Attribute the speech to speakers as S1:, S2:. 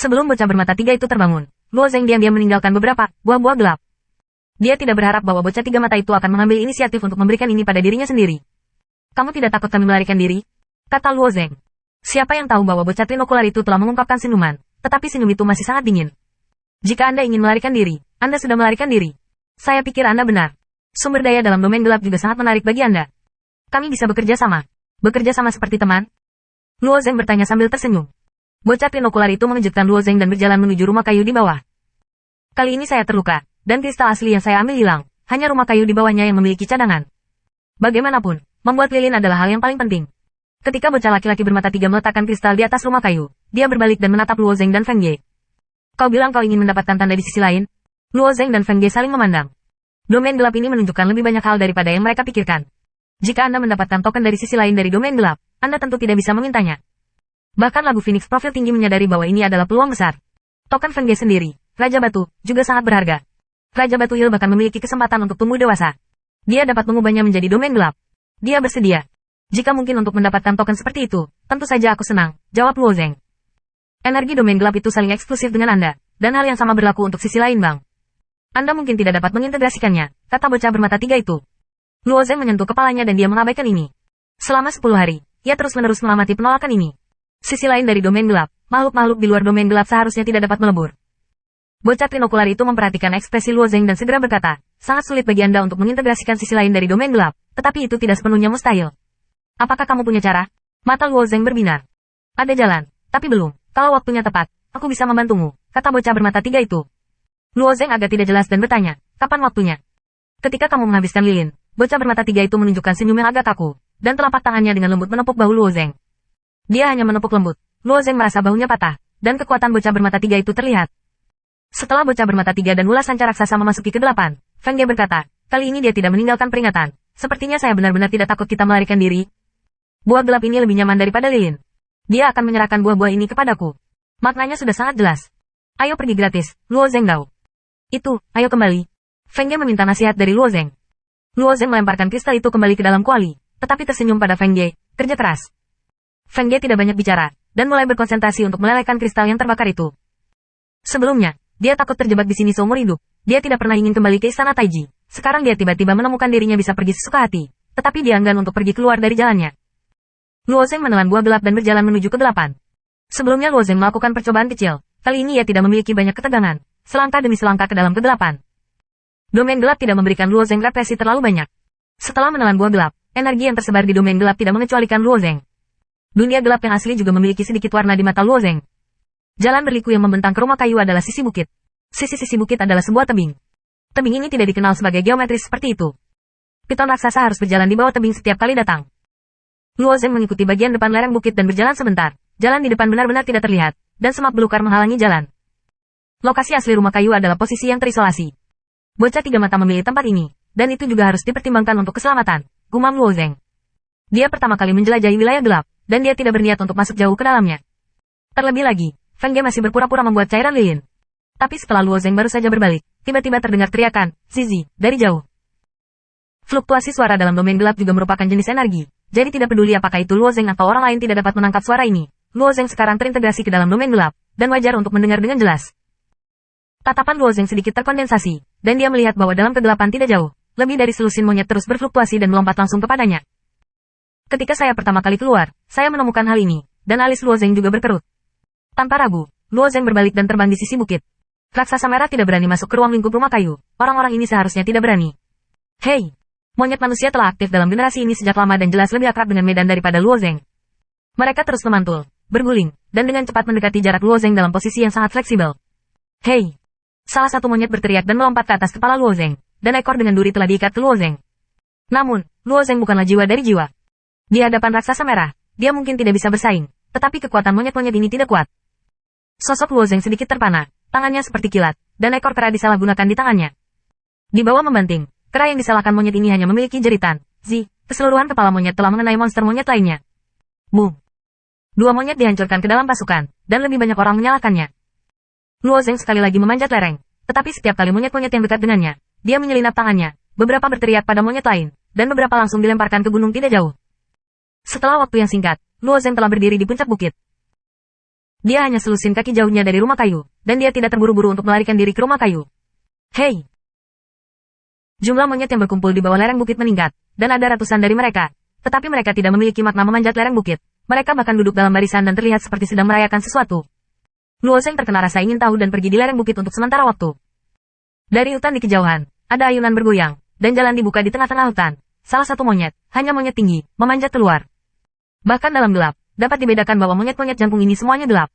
S1: Sebelum bocah bermata tiga itu terbangun, Luo Zeng diam-diam meninggalkan beberapa buah-buah gelap. Dia tidak berharap bahwa bocah tiga mata itu akan mengambil inisiatif untuk memberikan ini pada dirinya sendiri. Kamu tidak takut kami melarikan diri? Kata Luo Zeng. Siapa yang tahu bahwa bocah trinokular itu telah mengungkapkan senyuman, tetapi senyum itu masih sangat dingin. Jika Anda ingin melarikan diri, Anda sudah melarikan diri. Saya pikir Anda benar. Sumber daya dalam domain gelap juga sangat menarik bagi Anda. Kami bisa bekerja sama. Bekerja sama seperti teman? Luo Zeng bertanya sambil tersenyum. Bocah trinokular itu mengejutkan Luo Zeng dan berjalan menuju rumah kayu di bawah. Kali ini saya terluka, dan kristal asli yang saya ambil hilang. Hanya rumah kayu di bawahnya yang memiliki cadangan. Bagaimanapun, membuat lilin adalah hal yang paling penting. Ketika bocah laki-laki bermata tiga meletakkan kristal di atas rumah kayu, dia berbalik dan menatap Luo Zeng dan Feng Ye. Kau bilang kau ingin mendapatkan tanda di sisi lain? Luo Zeng dan Feng Ye saling memandang. Domain gelap ini menunjukkan lebih banyak hal daripada yang mereka pikirkan. Jika Anda mendapatkan token dari sisi lain dari domain gelap, Anda tentu tidak bisa memintanya. Bahkan lagu Phoenix Profil Tinggi menyadari bahwa ini adalah peluang besar. Token Feng Ye sendiri, Raja Batu, juga sangat berharga. Raja Batu Hill bahkan memiliki kesempatan untuk tumbuh dewasa. Dia dapat mengubahnya menjadi domain gelap. Dia bersedia. Jika mungkin untuk mendapatkan token seperti itu, tentu saja aku senang, jawab Luo Zeng. Energi domain gelap itu saling eksklusif dengan Anda, dan hal yang sama berlaku untuk sisi lain, Bang. Anda mungkin tidak dapat mengintegrasikannya, kata bocah bermata tiga itu. Luo Zeng menyentuh kepalanya dan dia mengabaikan ini. Selama 10 hari, ia terus-menerus mengamati penolakan ini. Sisi lain dari domain gelap, makhluk-makhluk di luar domain gelap seharusnya tidak dapat melebur. Bocah trinokular itu memperhatikan ekspresi Luo Zeng dan segera berkata, sangat sulit bagi Anda untuk mengintegrasikan sisi lain dari domain gelap, tetapi itu tidak sepenuhnya mustahil. Apakah kamu punya cara? Mata Luo Zeng berbinar. Ada jalan, tapi belum. Kalau waktunya tepat, aku bisa membantumu, kata bocah bermata tiga itu. Luo Zeng agak tidak jelas dan bertanya, kapan waktunya? Ketika kamu menghabiskan lilin, bocah bermata tiga itu menunjukkan senyum yang agak kaku, dan telapak tangannya dengan lembut menepuk bahu Luo Zeng. Dia hanya menepuk lembut. Luo Zeng merasa bahunya patah, dan kekuatan bocah bermata tiga itu terlihat. Setelah bocah bermata tiga dan ulas sanca raksasa memasuki ke-8, Feng Ye berkata, kali ini dia tidak meninggalkan peringatan. Sepertinya saya benar-benar tidak takut kita melarikan diri. Buah gelap ini lebih nyaman daripada lilin. Dia akan menyerahkan buah-buah ini kepadaku. Maknanya sudah sangat jelas. Ayo pergi gratis, Luo Zeng Dao. Itu, ayo kembali. Feng Ye meminta nasihat dari Luo Zeng. Luo Zeng melemparkan kristal itu kembali ke dalam kuali, tetapi tersenyum pada Feng Ye, kerja keras. Feng Ye tidak banyak bicara, dan mulai berkonsentrasi untuk melelehkan kristal yang terbakar itu. Sebelumnya, dia takut terjebak di sini seumur hidup. Dia tidak pernah ingin kembali ke istana Taiji. Sekarang dia tiba-tiba menemukan dirinya bisa pergi sesuka hati, tetapi dia enggan untuk pergi keluar dari jalannya. Luo Zeng menelan buah gelap dan berjalan menuju ke-8. Sebelumnya Luo Zeng melakukan percobaan kecil, kali ini ia tidak memiliki banyak ketegangan, selangkah demi selangkah ke dalam ke-8. Domain gelap tidak memberikan Luo Zeng represi terlalu banyak. Setelah menelan buah gelap, energi yang tersebar di domain gelap tidak mengecualikan Luo Zeng. Dunia gelap yang asli juga memiliki sedikit warna di mata Luo Zeng. Jalan berliku yang membentang ke rumah kayu adalah sisi bukit. Sisi-sisi bukit adalah sebuah tebing. Tebing ini tidak dikenal sebagai geometris seperti itu. Piton raksasa harus berjalan di bawah tebing setiap kali datang. Luo Zeng mengikuti bagian depan lereng bukit dan berjalan sebentar. Jalan di depan benar-benar tidak terlihat, dan semak belukar menghalangi jalan. Lokasi asli rumah kayu adalah posisi yang terisolasi. Bocah tiga mata memilih tempat ini, dan itu juga harus dipertimbangkan untuk keselamatan, gumam Luo Zeng. Dia pertama kali menjelajahi wilayah gelap, dan dia tidak berniat untuk masuk jauh ke dalamnya. Terlebih lagi, Feng Ye masih berpura-pura membuat cairan lilin. Tapi setelah Luo Zeng baru saja berbalik, tiba-tiba terdengar teriakan, Zizi, dari jauh. Fluktuasi suara dalam domain gelap juga merupakan jenis energi, jadi tidak peduli apakah itu Luo Zeng atau orang lain tidak dapat menangkap suara ini. Luo Zeng sekarang terintegrasi ke dalam domain gelap, dan wajar untuk mendengar dengan jelas. Tatapan Luo Zeng sedikit terkondensasi, dan dia melihat bahwa dalam ke-8 tidak jauh, lebih dari selusin monyet terus berfluktuasi dan melompat langsung kepadanya. Ketika saya pertama kali keluar, saya menemukan hal ini, dan alis Luo Zeng juga berkerut. Tanpa ragu, Luo Zeng berbalik dan terbang di sisi bukit. Raksasa merah tidak berani masuk ke ruang lingkup rumah kayu, orang-orang ini seharusnya tidak berani. Hei! Monyet manusia telah aktif dalam generasi ini sejak lama dan jelas lebih akrab dengan medan daripada Luo Zeng. Mereka terus memantul, berguling, dan dengan cepat mendekati jarak Luo Zeng dalam posisi yang sangat fleksibel. Hei! Salah satu monyet berteriak dan melompat ke atas kepala Luo Zeng, dan ekor dengan duri telah diikat ke Luo Zeng. Namun, Luo Zeng bukanlah jiwa dari jiwa. Di hadapan raksasa merah, dia mungkin tidak bisa bersaing, tetapi kekuatan monyet-monyet ini tidak kuat. Sosok Luo Zeng sedikit terpana, tangannya seperti kilat, dan ekor kera disalahgunakan di tangannya. Di bawah membanting, kera yang disalahkan monyet ini hanya memiliki jeritan. Keseluruhan kepala monyet telah mengenai monster monyet lainnya. Boom! Dua monyet dihancurkan ke dalam pasukan, dan lebih banyak orang menyalahkannya. Luo Zeng sekali lagi memanjat lereng, tetapi setiap kali monyet-monyet yang dekat dengannya, dia menyelinap tangannya, beberapa berteriak pada monyet lain, dan beberapa langsung dilemparkan ke gunung tidak jauh. Setelah waktu yang singkat, Luo Zeng telah berdiri di puncak bukit. Dia hanya selusin kaki jauhnya dari rumah kayu, dan dia tidak terburu-buru untuk melarikan diri ke rumah kayu. Hei! Jumlah monyet yang berkumpul di bawah lereng bukit meningkat, dan ada ratusan dari mereka. Tetapi mereka tidak memiliki makna memanjat lereng bukit. Mereka bahkan duduk dalam barisan dan terlihat seperti sedang merayakan sesuatu. Luo Zeng terkena rasa ingin tahu dan pergi di lereng bukit untuk sementara waktu. Dari hutan di kejauhan, ada ayunan bergoyang, dan jalan dibuka di tengah-tengah hutan. Salah satu monyet, hanya monyet tinggi, memanjat keluar. Bahkan dalam gelap, dapat dibedakan bahwa monyet-monyet jangkung ini semuanya gelap.